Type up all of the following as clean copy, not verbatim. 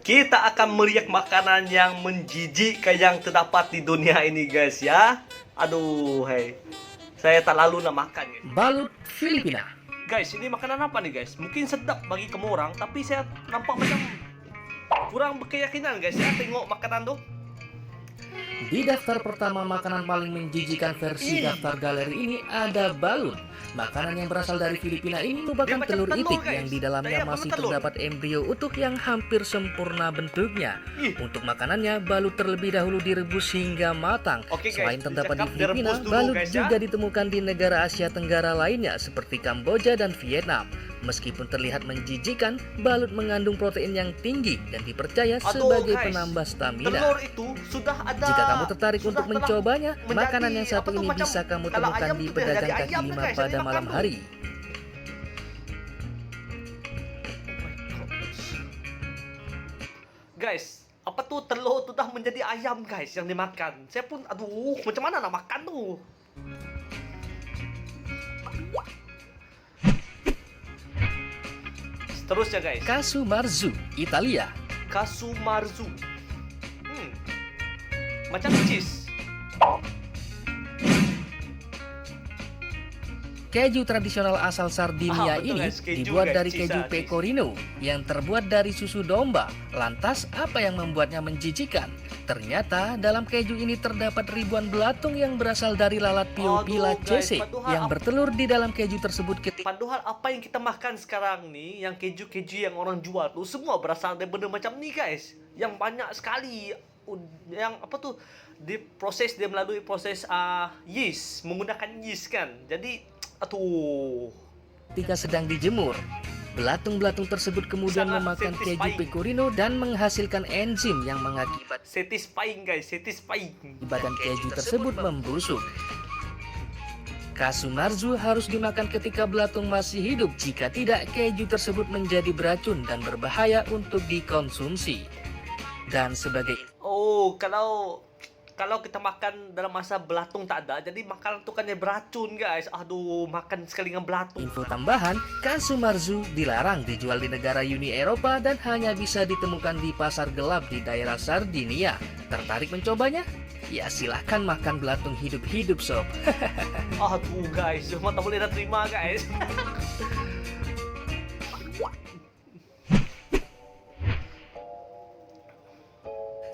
Kita akan meriak makanan yang menjijikkan yang terdapat di dunia ini guys ya. Aduh, hei. Saya tak lalu nak makan guys. Balut Filipina. Guys, ini makanan apa nih guys? Mungkin sedap bagi kamu orang, tapi saya nampak macam kurang berkeyakinan guys ya tengok makanan tuh. Di daftar pertama makanan paling menjijikan versi daftar galeri ini ada balut. Makanan yang berasal dari Filipina ini merupakan Dia macam telur telur, itik guys. yang di dalamnya Kayak masih telur. terdapat embrio utuh yang hampir sempurna bentuknya. Ih. Untuk makanannya, balut terlebih dahulu direbus hingga matang. Oke, guys, Selain terdapat di cakap Filipina, direbus dulu, balut guys, ya. juga ditemukan di negara Asia Tenggara lainnya seperti Kamboja dan Vietnam. Meskipun terlihat menjijikan, balut mengandung protein yang tinggi dan dipercaya sebagai guys, penambah stamina. telur itu sudah ada. Jika kamu tertarik sudah untuk telah mencobanya, menjadi, makanan yang satu apa tuh, ini macam bisa kamu kalau temukan ayam di tuh pedagang dari kaki ayam tuh, lima guys, pada yang malam dimakan hari. Guys, apa tuh telur tuh dah menjadi ayam guys yang dimakan. Saya pun aduh, macam mana nak makan tuh? Seterusnya guys, Casu Marzu, Italia. Casu Marzu. Macam cheese. Keju tradisional asal Sardinia betul, ini guys. Keju, dibuat guys. dari Cheese, keju cheese. pecorino yang terbuat dari susu domba. Lantas, apa yang membuatnya menjijikan? Ternyata dalam keju ini terdapat ribuan belatung yang berasal dari lalat Piopila Aduh, guys, cese padahal yang bertelur di dalam keju tersebut ketika Padahal apa yang kita makan sekarang nih, yang keju-keju yang orang jual tuh semua berasal dari benda macam nih guys. Yang banyak sekali yang apa tuh diproses, dia melalui proses yeast, menggunakan yeast kan. Jadi aduh, sedang dijemur. Belatung-belatung tersebut kemudian Sangat memakan keju satisfying. pecorino dan menghasilkan enzim yang mengakibatkan satisfying guys, satisfying. badan keju tersebut membusuk. Casu Marzu harus dimakan ketika belatung masih hidup. Jika tidak, keju tersebut menjadi beracun dan berbahaya untuk dikonsumsi. Dan sebagai Oh, kalau kita makan dalam masa belatung tak ada, jadi makanan itu kan beracun guys. Aduh, makan sekali dengan belatung. info tambahan, Casu Marzu dilarang dijual di negara Uni Eropa dan hanya bisa ditemukan di pasar gelap di daerah Sardinia. Tertarik mencobanya? Ya silahkan makan belatung hidup-hidup sob. Aduh guys, cuma tak boleh dah terima guys.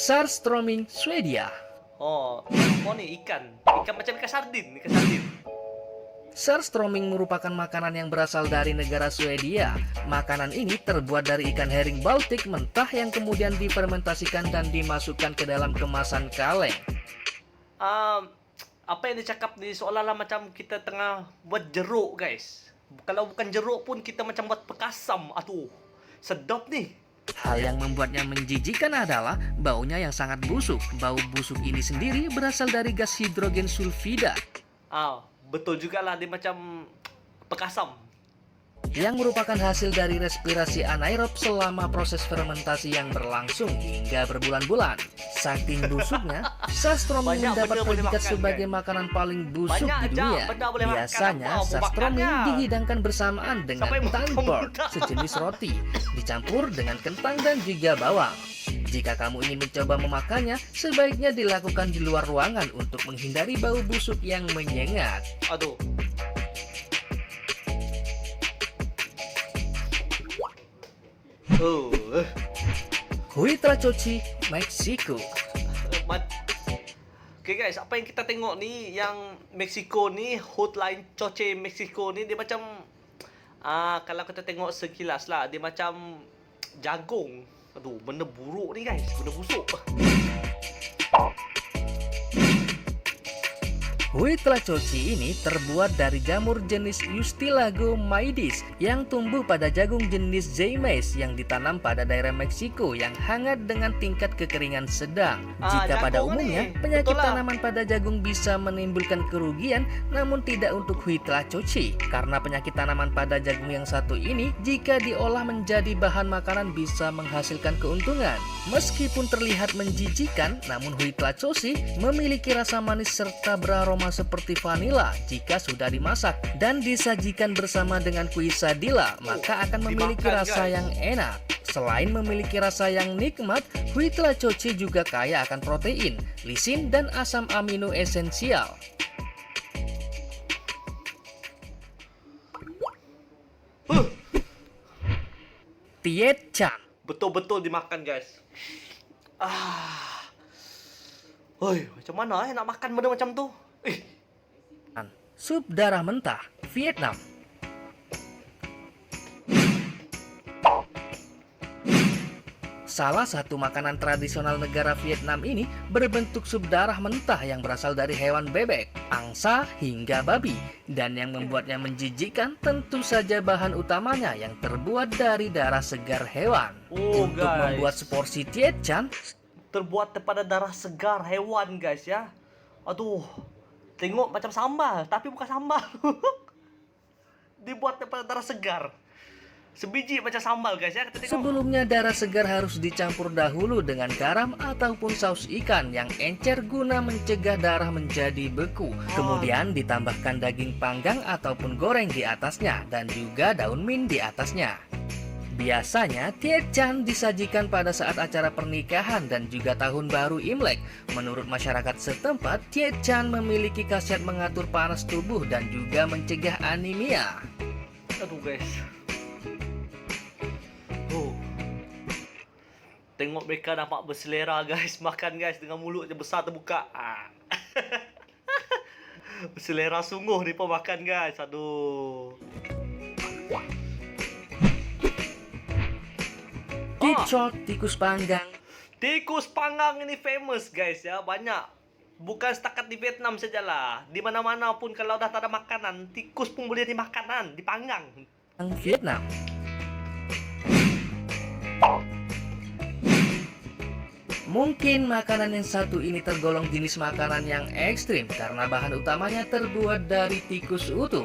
Surströmming, Swedia. Oh nih ikan macam ikan sardin. Surströmming merupakan makanan yang berasal dari negara Swedia. Makanan ini terbuat dari ikan herring Baltik mentah yang kemudian difermentasikan dan dimasukkan ke dalam kemasan kaleng. Apa yang dicakap ni seolah-olah macam kita tengah buat jeruk guys. Kalau bukan jeruk pun kita macam buat pekasam. Aduh, sedap nih. Hal yang membuatnya menjijikan adalah baunya yang sangat busuk. Bau busuk ini sendiri berasal dari gas hidrogen sulfida Betul juga lah, dia macam pekasam. yang merupakan hasil dari respirasi anaerob selama proses fermentasi yang berlangsung hingga berbulan-bulan. Saking busuknya, surströmming Banyak dapat benda boleh predikat makan, sebagai guys. makanan paling busuk Banyak di aja dunia. benda boleh makan. Biasanya, Apa, mau surströmming makannya? dihidangkan bersamaan dengan Sampai mau tanbur, muntah. sejenis roti, dicampur dengan kentang dan juga bawang. Jika kamu ingin mencoba memakannya, sebaiknya dilakukan di luar ruangan untuk menghindari bau busuk yang menyengat. Aduh. Huitlacoche, Meksiko. Oke guys, apa yang kita tengok nih yang Meksiko nih, hotline Choche Meksiko nih dia macam kalau kita tengok sekilas lah, dia macam jagung. Aduh, benda buruk ni guys, benda busuk. Huitlacoche ini terbuat dari jamur jenis Yustilago maidis yang tumbuh pada jagung jenis Jaimes yang ditanam pada daerah Meksiko yang hangat dengan tingkat kekeringan sedang. Jika pada jagung umumnya nih, penyakit betul lah. tanaman pada jagung bisa menimbulkan kerugian, namun tidak untuk Huitlacoche karena penyakit tanaman pada jagung yang satu ini jika diolah menjadi bahan makanan bisa menghasilkan keuntungan. Meskipun terlihat menjijikan, namun Huitlacoche memiliki rasa manis serta beraroma aroma seperti vanila jika sudah dimasak dan disajikan bersama dengan quesadilla, maka akan memiliki dimakan, rasa guys. yang enak. Selain memiliki rasa yang nikmat, huitlacoche juga kaya akan protein, lisin, dan asam amino esensial. Tiet Chan. Betul-betul dimakan, guys. Oi, macam mana nak makan benda macam tu? Sup darah mentah, Vietnam. Salah satu makanan tradisional negara Vietnam ini berbentuk sup darah mentah yang berasal dari hewan bebek, angsa, hingga babi. Dan yang membuatnya menjijikkan tentu saja bahan utamanya yang terbuat dari darah segar hewan. Untuk Guys, membuat seporsi Tiet Chan, terbuat daripada darah segar hewan, guys ya. Aduh, tengok macam sambal, tapi bukan sambal. Dibuat daripada darah segar. Sebiji macam sambal, guys ya. Kita tengok. sebelumnya darah segar harus dicampur dahulu dengan garam ataupun saus ikan yang encer guna mencegah darah menjadi beku. Kemudian ditambahkan daging panggang ataupun goreng di atasnya dan juga daun mint di atasnya. Biasanya, Tiet Chan disajikan pada saat acara pernikahan dan juga tahun baru Imlek. Menurut masyarakat setempat, Tiet Chan memiliki khasiat mengatur panas tubuh dan juga mencegah anemia. Aduh, guys. Tengok mereka nampak berselera, guys. Makan, guys, dengan mulut je besar terbuka. Berselera sungguh ni makan, guys. Aduh. Ticot, tikus panggang. Tikus panggang ini famous, guys ya. Banyak. Bukan setakat di Vietnam sajalah. Di mana-mana pun kalau dah tak ada makanan, tikus pun boleh dimakanan, dipanggang. Vietnam. Mungkin makanan yang satu ini tergolong jenis makanan yang ekstrim karena bahan utamanya terbuat dari tikus utuh.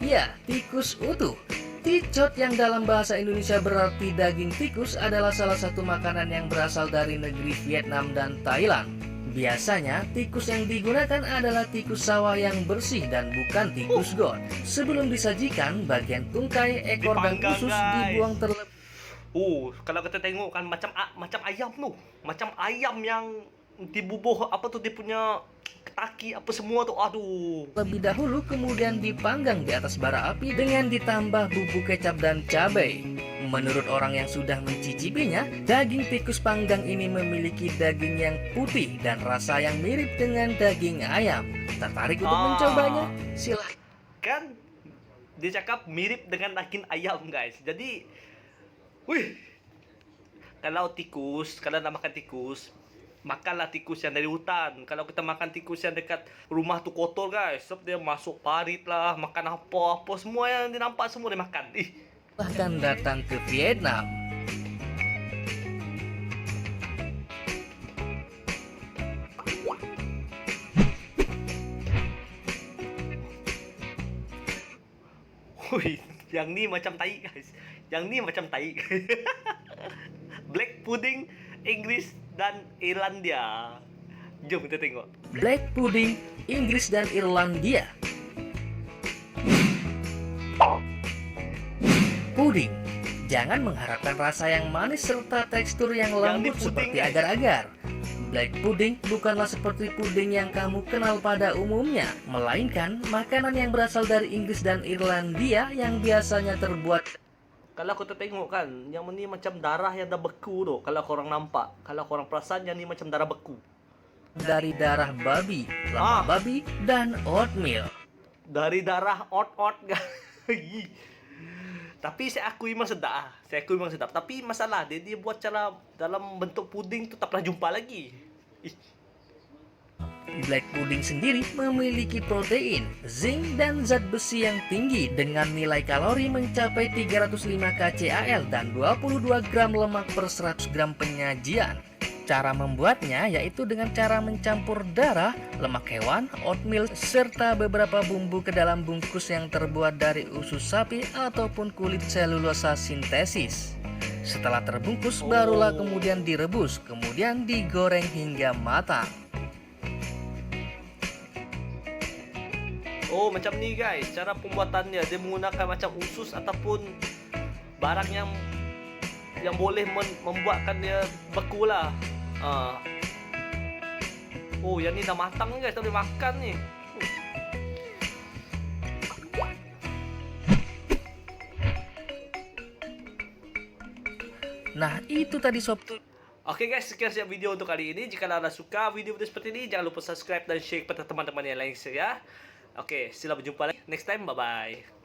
Ya, tikus utuh. Ticot yang dalam bahasa Indonesia berarti daging tikus adalah salah satu makanan yang berasal dari negeri Vietnam dan Thailand. Biasanya, tikus yang digunakan adalah tikus sawah yang bersih dan bukan tikus got. Sebelum disajikan, bagian tungkai, ekor, dan Dipanggang, usus guys. dibuang terlebih. Kalau kita tengok kan macam ayam tu. Macam ayam yang dibubuh apa tu dia punya ketaki apa semua tu. Aduh. Lebih dahulu kemudian dipanggang di atas bara api dengan ditambah bumbu kecap dan cabai. Menurut orang yang sudah mencicipinya, daging tikus panggang ini memiliki daging yang putih dan rasa yang mirip dengan daging ayam. Tertarik untuk mencobanya? Silahkan. Kan dia cakap mirip dengan daging ayam, guys. Jadi kalau nak makan tikus, makanlah tikus yang dari hutan. Kalau kita makan tikus yang dekat rumah tu kotor, guys. Sebab dia masuk parit lah, makan apa-apa, semua yang dia nampak semua dia makan. Bahkan datang ke Vietnam. Yang ni macam tai, guys. Yang ni macam tai. Black pudding Inggris dan Irlandia. Jom kita tengok. Black pudding Inggris dan Irlandia. Puding. Jangan mengharapkan rasa yang manis serta tekstur yang lembut di puding, seperti guys. agar-agar. Black pudding bukanlah seperti puding yang kamu kenal pada umumnya, melainkan makanan yang berasal dari Inggris dan Irlandia yang biasanya terbuat. Kalau kita tengok kan, yang ni macam darah yang dah beku tu. Kalau korang nampak, kalau korang perasan yang ni macam darah beku. Dari darah babi, lemak babi, dan oatmeal. Dari darah ot-ot, guys. Tapi saya akui memang sedap. Tapi masalah dia buat cara dalam bentuk puding tu tak pernah jumpa lagi. Black pudding sendiri memiliki protein, zinc, dan zat besi yang tinggi dengan nilai kalori mencapai 305 kcal dan 22 gram lemak per 100 gram penyajian. Cara membuatnya yaitu dengan cara mencampur darah, lemak hewan, oatmeal, serta beberapa bumbu ke dalam bungkus yang terbuat dari usus sapi ataupun kulit selulosa sintesis. Setelah terbungkus, barulah kemudian direbus, kemudian digoreng hingga matang. Oh, macam ni guys, cara pembuatannya. Dia menggunakan macam usus ataupun barang yang boleh membuatkan dia beku lah. Oh, yang ni dah matang ni guys, dah boleh makan ni. Nah, itu tadi sob. Oke guys, sekian saja video untuk kali ini. Jika anda suka video-video seperti ini, jangan lupa subscribe dan share kepada teman-teman yang lain ya. Oke, sila berjumpa lagi next time. Bye bye.